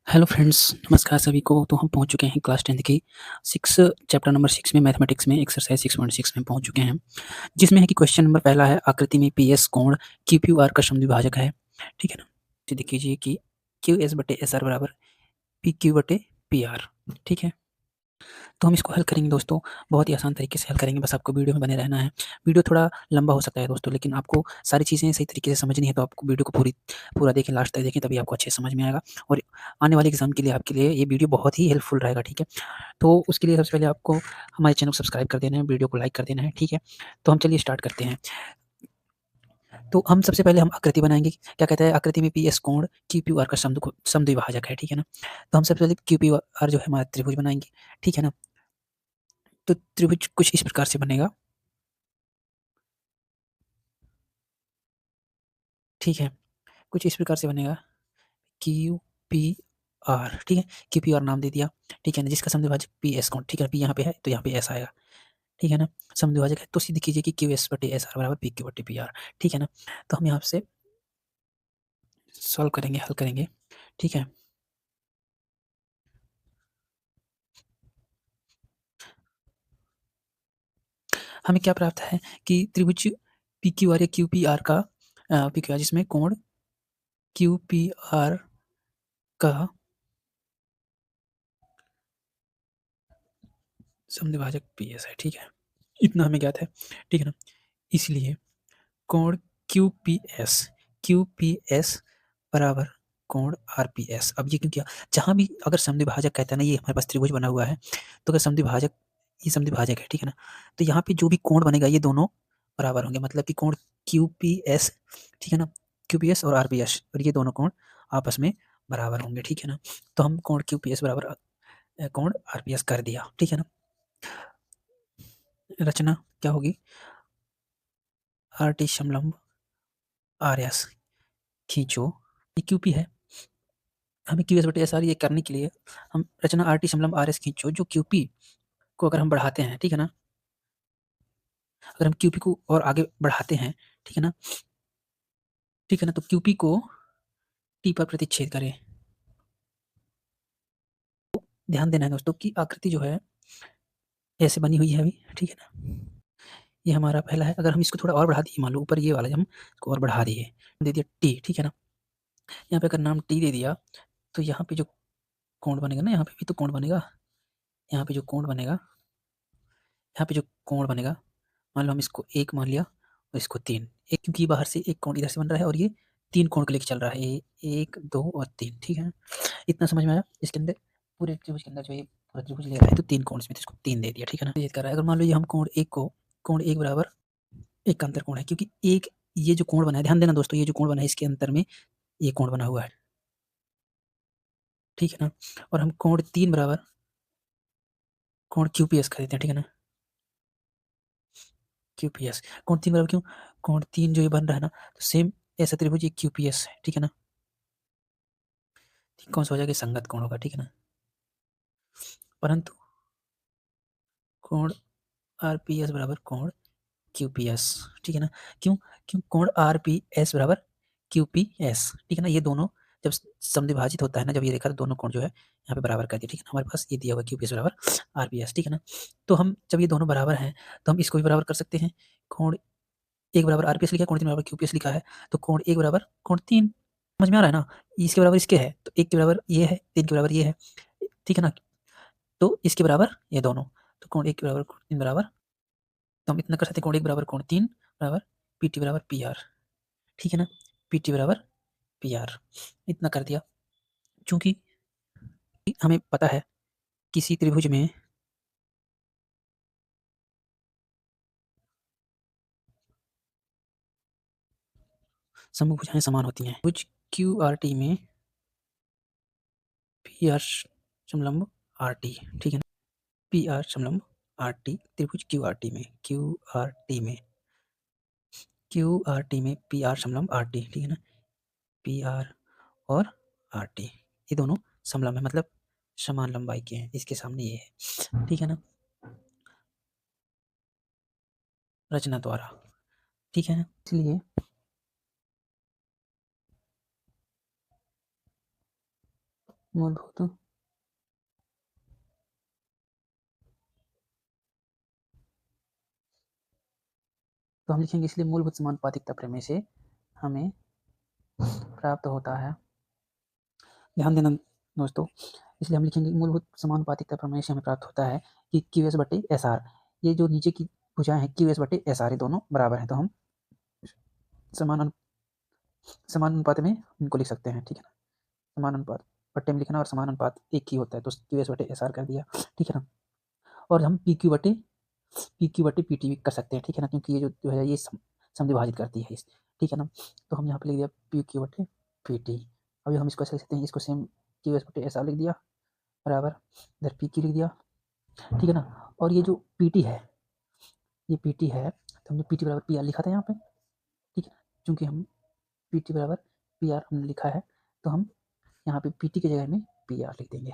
Hello friends, नमस्कार सभी को। तो हम पहुंच चुके हैं क्लास 10th की 6 चैप्टर नंबर 6 में मैथमेटिक्स में एक्सरसाइज 6.6 में पहुंच चुके हैं, जिसमें है कि क्वेश्चन नंबर पहला है आकृति में पीएस कोण क्यूक्यूआर का समद्विभाजक है। ठीक है ना। तो देखिए कि क्यू एस बटे एस आर बराबर पी क्यू बटे पी आर। ठीक है। तो हम इसको हल करेंगे दोस्तों, बहुत ही आसान तरीके से हल करेंगे। बस आपको वीडियो में बने रहना है। वीडियो थोड़ा लंबा हो सकता है दोस्तों, लेकिन आपको सारी चीज़ें सही तरीके से समझनी है, तो आपको वीडियो को पूरा देखें, लास्ट तक देखें, तभी आपको अच्छे से समझ में आएगा। और आने वाले एग्जाम के लिए आपके लिए ये वीडियो बहुत ही हेल्पफुल रहेगा। ठीक है। तो उसके लिए सबसे पहले आपको हमारे चैनल को सब्सक्राइब कर देना है, वीडियो को लाइक कर देना है। ठीक है। तो हम चलिए स्टार्ट करते हैं। तो हम सबसे पहले हम आकृति बनाएंगे। क्या कहता है, आकृति में पी एस कोण क्यू पी आर का समद्विभाजक है। ठीक है ना। तो हम सबसे पहले क्यू पी आर जो है हमारा त्रिभुज बनाएंगे। ठीक है ना। तो त्रिभुज कुछ इस प्रकार से बनेगा। ठीक है। कुछ इस प्रकार से बनेगा क्यू पी आर। ठीक है। क्यू पी आर नाम दे दिया। ठीक है ना, जिसका समद्विभाजक पी एस कोण। ठीक है। पी यहाँ पे है तो यहाँ पे एस आएगा। ठीक है ना। समद्विभाजक है तो सीधे कीजिए कि क्यू एस बटे एस आर बराबर पी क्यू बटे पी आर। ठीक है ना। तो हम यहाँ से सॉल्व करेंगे, हल करेंगे। ठीक है। हमें क्या प्राप्त है कि त्रिभुज पी क्यू आर या क्यू पी आर का पी क्यू आर जिसमें कोण क्यू पी आर का समद्विभाजक पी एस है। ठीक है। इतना हमें ज्ञात है। ठीक है ना। इसलिए कोण क्यू पी एस बराबर कोण आर पी एस। अब ये क्यों किया, जहाँ भी अगर समद्विभाजक कहता है ना, ये हमारे पास त्रिभुज बना हुआ है, तो अगर समद्विभाजक, ये समद्विभाजक है। ठीक है ना। तो यहाँ पे जो भी कोण बनेगा ये दोनों बराबर होंगे, मतलब कि कोण क्यू पी एस, ठीक है ना, क्यू पी एस और आर पी एस, और ये दोनों कोण आपस में बराबर होंगे। ठीक है ना। तो हम कोण क्यू पी एस बराबर कोण आर पी एस कर दिया। ठीक है ना। रचना क्या होगी, आर टी समलंब आर एस खींचो। ये क्यू पी है, हमें क्यू एस बटे एस आर ये करने के लिए हम रचना आर टी समलंब आर एस खींचो, जो क्यू पी को अगर हम बढ़ाते हैं, ठीक है ना, अगर हम क्यू पी को और आगे बढ़ाते हैं, ठीक है ना, ठीक है ना, तो क्यू पी को टी पर प्रतिच्छेद करें। ध्यान देना है दोस्तों कि आकृति जो है ऐसे बनी हुई है अभी। ठीक है ना। ये हमारा पहला है। अगर हम इसको थोड़ा और बढ़ा दिए, मान लो ऊपर ये वाला हम इसको और बढ़ा दिए, दे दिया टी। ठीक है ना। यहाँ पे अगर नाम टी दे दिया, तो यहाँ पे जो कोण बनेगा ना, यहाँ पे भी तो कोण बनेगा, यहाँ पे जो कोण बनेगा, यहाँ पे जो कोण बनेगा, मान लो हम इसको एक मान लिया और इसको तीन। एक क्योंकि बाहर से एक कोण इधर से बन रहा है और ये तीन कोण को लेके चल रहा है, ये एक दो और तीन। ठीक है। इतना समझ में आया। इसके अंदर पूरे त्रिभुज के अंदर जो ये पूरा त्रिभुज ले रहा है, तो तीन कोण इसमें, तो इसको तीन दे दिया। ठीक है ना। ये कर रहा है। अगर मान लो ये हम कोण एक बराबर एक का अंतर कोण है, क्योंकि एक ये जो कोण बना है, ध्यान देना दोस्तों, ये जो कोण बना है इसके अंतर में ये कोण बना हुआ है। ठीक है ना। और हम कोण तीन बराबर कोण क्यू पी एस कर देते हैं। ठीक है ना। क्यू पी एस कोण तीन बराबर क्यों, कोण तीन जो ये बन रहा है ना, तो सेम ऐसा त्रिभुज ये क्यू पी एस है। ठीक है ना। कौन सा हो जाएगा, संगत कोण होगा। ठीक है ना। परंतु कोण आर पी एस बराबर कोण क्यू पी एस। ठीक है ना। क्यों, क्यों कोण आर पी एस बराबर क्यू पी एस। ठीक है ना। ये दोनों जब समद्विभाजित होता है ना, जब ये रेखा, तो दोनों कोण जो है यहाँ पे बराबर कर दिया। ठीक है ना। हमारे पास ये दिया हुआ क्यू पी एस बराबर आर पी एस। ठीक है ना। तो हम जब ये दोनों बराबर हैं, तो हम इसको भी बराबर कर सकते हैं। कोण एक बराबर आर पी एस लिखा है, कोण तीन बराबर क्यू पी एस लिखा है, तो कोण एक बराबर कोण तीन। समझ में आ रहा है ना। इसके बराबर इसके है, तो एक के बराबर ये है, तीन के बराबर ये है। ठीक है ना। तो इसके बराबर ये दोनों, तो कोण एक के बराबर कोण तीन बराबर, तो हम इतना कर सकते हैं, कोण एक बराबर कोण तीन बराबर पी टी बराबर पी आर। ठीक है ना। पी टी बराबर पी आर, इतना कर दिया। चूंकि हमें पता है किसी त्रिभुज में समभुजाएं समान होती हैं। त्रिभुज क्यू आर टी में पी आर समलंब आर टी। ठीक है ना। पी आर समलंब आर टी, त्रिभुज क्यू आर टी में, क्यू आर टी में पी आर समलंब आर टी। ठीक है ना। पी आर और आर टी ये दोनों समलंब है, मतलब समान लंबाई के हैं। इसके सामने ये है। ठीक है ना। रचना द्वारा। ठीक है। इसलिए मूलभूत तो हम लिखेंगे इसलिए मूलभूत समानुपातिकता प्रमेय से हमें प्राप्त होता है, ध्यान देना दोस्तों, इसलिए हम लिखेंगे मूलभूत समानुपातिकता प्रमेय से हमें प्राप्त होता है कि QS बटे SR, ये जो नीचे की भुजाएं हैं QS बटे SR, ये दोनों बराबर हैं, तो हम समानुपात में इनको लिख सकते हैं, ठीक है ना। समानुपात बट्टे में लिखना और समानुपात एक ही होता है, तो QS बटे SR कर दिया, ठीक है ना। और हम PQ बटे PT भी कर सकते हैं, ठीक है ना, क्योंकि ये जो है ये समविभाजित करती है, ठीक है ना। तो हम यहाँ पे लिख दिया PQ बटे PT। अभी हम इसको ऐसे लिख सकते हैं, इसको सेम QS बटे SR लिख दिया बराबर, इधर PQ लिख दिया, ठीक है ना। और ये जो PT है, ये PT है, तो हमने PT बराबर PR लिखा था यहाँ पे, ठीक है, क्योंकि हम PT बराबर PR हमने लिखा है, तो हम यहाँ पे PT की जगह में PR लिख देंगे,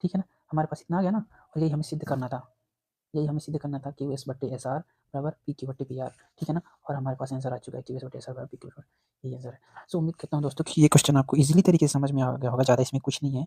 ठीक है ना। हमारे पास इतना आ गया ना, और यही हमें सिद्ध करना था, QS बटे SR बराबर PQ बटे PR, ठीक है ना। और हमारे पास आंसर आ चुका है QS बटे SR बराबर PQ बटे, यही आंसर है। सो उम्मीद करता हूँ दोस्तों कि ये क्वेश्चन आपको इजीली तरीके से समझ में आ गया होगा, ज़्यादा इसमें कुछ नहीं है,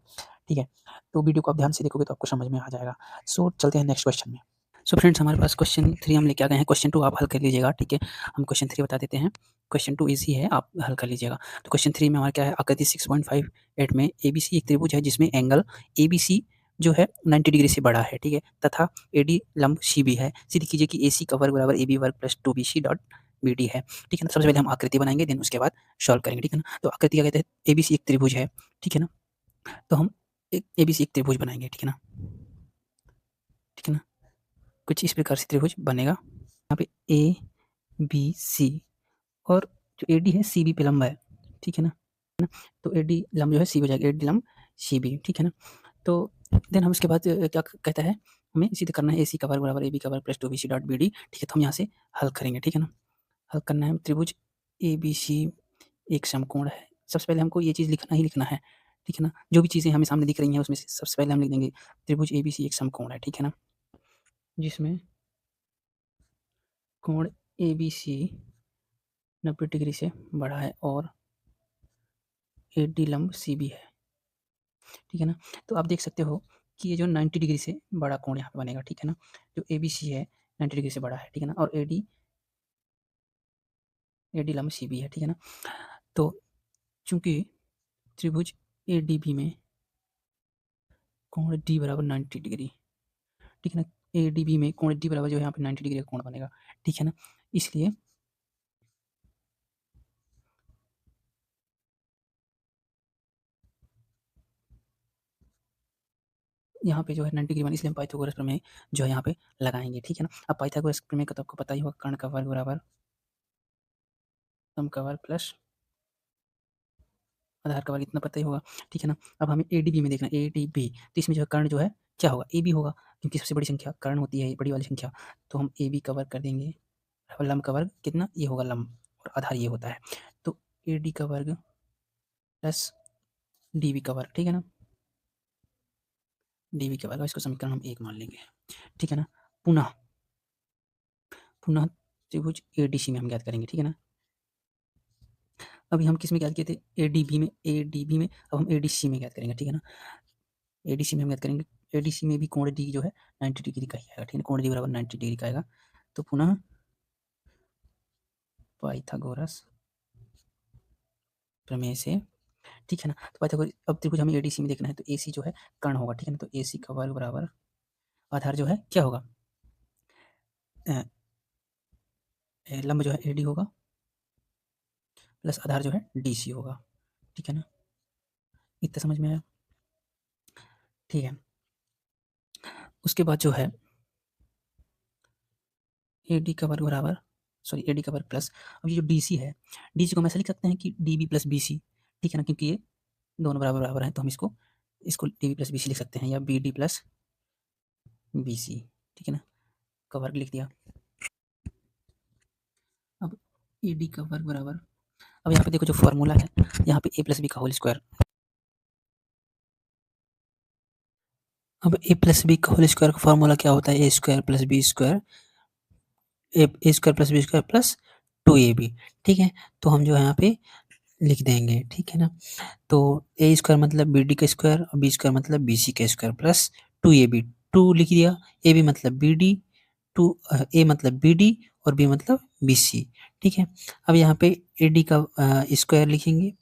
ठीक है। तो वीडियो को आप ध्यान से देखोगे तो आपको समझ में आ जाएगा। सो चलते हैं नेक्स्ट क्वेश्चन में। सो फ्रेंड्स, हमारे पास क्वेश्चन 3 हम लेके आ गए हैं, क्वेश्चन 2 आप हल कर लीजिएगा, ठीक है। हम क्वेश्चन 3 बता देते हैं, क्वेश्चन 2 ईजी है, आप हल कर लीजिएगा। तो क्वेश्चन 3 में हमारा क्या है, आकृति 6.58 में ABC एक त्रिभुज है जिसमें एंगल ABC जो है 90 डिग्री से बड़ा है, ठीक है, तथा AD लंब CB है। सिद्ध कीजिए कि AC का वर्ग बराबर AB वर्ग प्लस 2BC डॉट BD है, ठीक है ना। सबसे पहले हम आकृति बनाएंगे, देन उसके बाद सॉल्व करेंगे, ठीक है ना। तो आकृति क्या कहते हैं, ABC एक त्रिभुज है, ठीक है ना। तो हम एक ABC एक त्रिभुज बनाएंगे, ठीक है ना, ठीक है ना। कुछ इस प्रकार से त्रिभुज बनेगा, यहाँ पे ABC और जो AD है CB पे लंब है, ठीक है ना। तो AD लंब जो है CB हो जाएगा, AD लंब CB, ठीक है ना। तो देन हम इसके बाद क्या कहता है, हमें सिद्ध करना है AC का वर्ग बराबर AB का वर्ग प्लस 2BC डॉट BD, ठीक है। तो हम यहाँ से हल करेंगे, ठीक है ना। हल करना है त्रिभुज ABC एक समकोण है। सबसे पहले हमको ये चीज़ लिखना ही लिखना है, ठीक है ना। जो भी चीज़ें हमें सामने दिख रही हैं उसमें से सबसे पहले हम लिख देंगे त्रिभुज ABC एक समकोण है, ठीक है ना, जिसमें कोण ABC 90 डिग्री से बड़ा है और AD लंब CB है, ठीक है ना। तो आप देख सकते हो कि ये जो 90 डिग्री से बड़ा कोण यहाँ पे बनेगा, ठीक है ना। जो ABC है 90 डिग्री से बड़ा है, ठीक है ना, और AD लंब CB है, ठीक है ना। तो चूंकि त्रिभुज ADB में कोण D बराबर 90 डिग्री, ठीक है ना, ADB में कोण D बराबर जो है यहाँ पे 90 डिग्री का कोण बनेगा, ठीक है ना। इसलिए यहाँ पे जो है 90 डिग्री बनी, इसलिए हम पाइथागोरस प्रमेय जो है यहाँ पे लगाएंगे, ठीक है ना। अब पाइथागोरस प्रमेय का तो आपको पता ही होगा, कर्ण का वर्ग बराबर सम का वर्ग प्लस आधार का वर्ग, इतना पता ही होगा, ठीक है ना। अब हमें ADB में देखना है, ADB तो इसमें जो है कर्ण जो है क्या होगा, AB होगा, क्योंकि सबसे बड़ी संख्या कर्ण होती है, बड़ी वाली संख्या। तो हम AB का वर्ग कर देंगे, लंब का वर्ग कितना, ये होगा लंब, और आधार ये होता है। तो AD का वर्ग प्लस DB का वर्ग, ठीक है ना, DB का वर्ग, इसको समीकरण हम 1 मान लेंगे, ठीक है ना। पुनः पुनः त्रिभुज ADC में हम ज्ञात करेंगे, ठीक है ना। अभी हम किस में ज्ञात किए थे, ADB में, अब हम ADC में ज्ञात करेंगे, ठीक है ना। ADC में हम ज्ञात करेंगे, ADC में भी कोण D जो है 90 डिग्री का ही आएगा, ठीक है, कोण D बराबर 90 डिग्री का आएगा। तो पुनः पाइथागोरस प्रमेय से, ठीक है ना। तो पाइथागोरस, अब त्रिभुज हमें ADC में देखना है, तो AC जो है कर्ण होगा, ठीक है ना। तो AC का वर्ग बराबर आधार जो है क्या होगा, लंब जो है AD होगा प्लस आधार जो है DC होगा, ठीक है ना। इतना समझ में आया, ठीक है। उसके बाद जो है AD का वर्ग बराबर, सॉरी AD का वर्ग प्लस, अब ये जो DC है, DC को हम ऐसे लिख सकते हैं कि DB प्लस BC, ठीक है ना, क्योंकि ये दोनों बराबर बराबर हैं, तो हम इसको इसको DB प्लस BC लिख सकते हैं, या BD प्लस BC, ठीक है ना, का वर्ग लिख दिया। अब AD का वर्ग बराबर, अब यहाँ पे देखो जो फॉर्मूला है, यहाँ पे A प्लस बी का होल स्क्वायर, अब A प्लस बी का होल स्क्वायर का फॉर्मूला क्या होता है, A square plus B square, A square plus B square plus 2AB, ठीक है। तो हम जो है यहाँ पे लिख देंगे, ठीक है ना। तो ए स्क्वायर मतलब बी डी का स्क्वायर और बी स्क्वायर मतलब बी सी का square plus two A B, two लिख दिया, ए बी मतलब बी डी, टू ए मतलब बी डी और बी मतलब बी सी, ठीक है। अब यहाँ पे ए डी का स्क्वायर लिखेंगे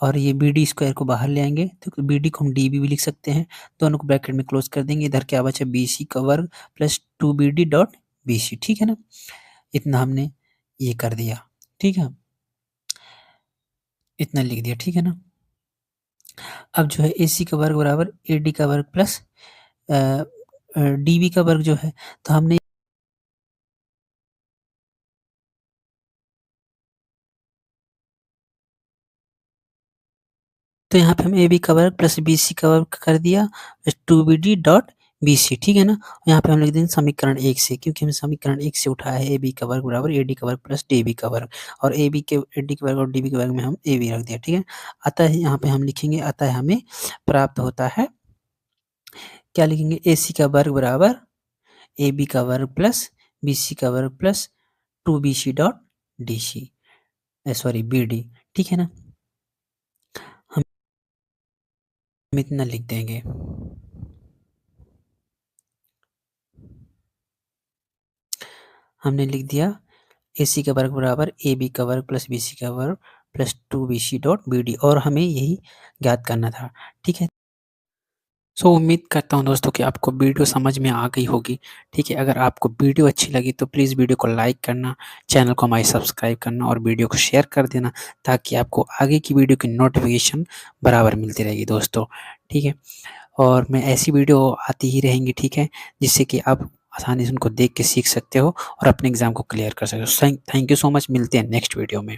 और ये बी डी स्क्वायर को बाहर ले आएंगे, तो बी डी को हम डी बी भी लिख सकते हैं, दोनों को ब्रैकेट में क्लोज कर देंगे। इधर क्या बचा, बी सी का वर्ग plus two B D dot B C, ठीक है ना। इतना हमने ये कर दिया, ठीक है, इतना लिख दिया, ठीक है ना। अब जो है ए सी का वर्ग बराबर ए डी का वर्ग प्लस डी बी का वर्ग जो है, तो हमने तो यहाँ पे हम ए बी का वर्ग प्लस बी सी का वर्ग कर दिया plus two B D dot B C, ठीक है ना। यहाँ पे हम लिख देंगे समीकरण एक से, क्योंकि हमने समीकरण एक से उठाया है, ए बी का वर्ग बराबर ए डी का वर्ग प्लस डी बी का वर्ग, और ए बी के ए डी के वर्ग और डी बी के वर्ग में हम ए बी रख दिया, ठीक है। अतः यहाँ पे हम लिखेंगे, अतः हमें प्राप्त होता है, क्या लिखेंगे, ए सी का वर्ग बराबर ए बी का वर्ग प्लस बी सी का वर्ग plus two B C dot D C, sorry B D, ठीक है ना। हम इतना लिख देंगे। हमने लिख दिया ए सी का वर्ग बराबर ए बी का वर्ग प्लस बी सी का वर्ग plus two B C dot B D, और हमें यही ज्ञात करना था, ठीक है। सो उम्मीद करता हूँ दोस्तों कि आपको वीडियो समझ में आ गई होगी, ठीक है। अगर आपको वीडियो अच्छी लगी तो प्लीज़ वीडियो को लाइक करना, चैनल को हमारे सब्सक्राइब करना और वीडियो को शेयर कर देना, ताकि आपको आगे की वीडियो की नोटिफिकेशन बराबर मिलती रहेगी दोस्तों, ठीक है। और मैं ऐसी वीडियो आती ही रहेंगी, ठीक है, जिससे कि आप आसानी से उनको देख के सीख सकते हो और अपने एग्ज़ाम को क्लियर कर सकते हो। थैंक यू सो मच, मिलते हैं नेक्स्ट वीडियो में।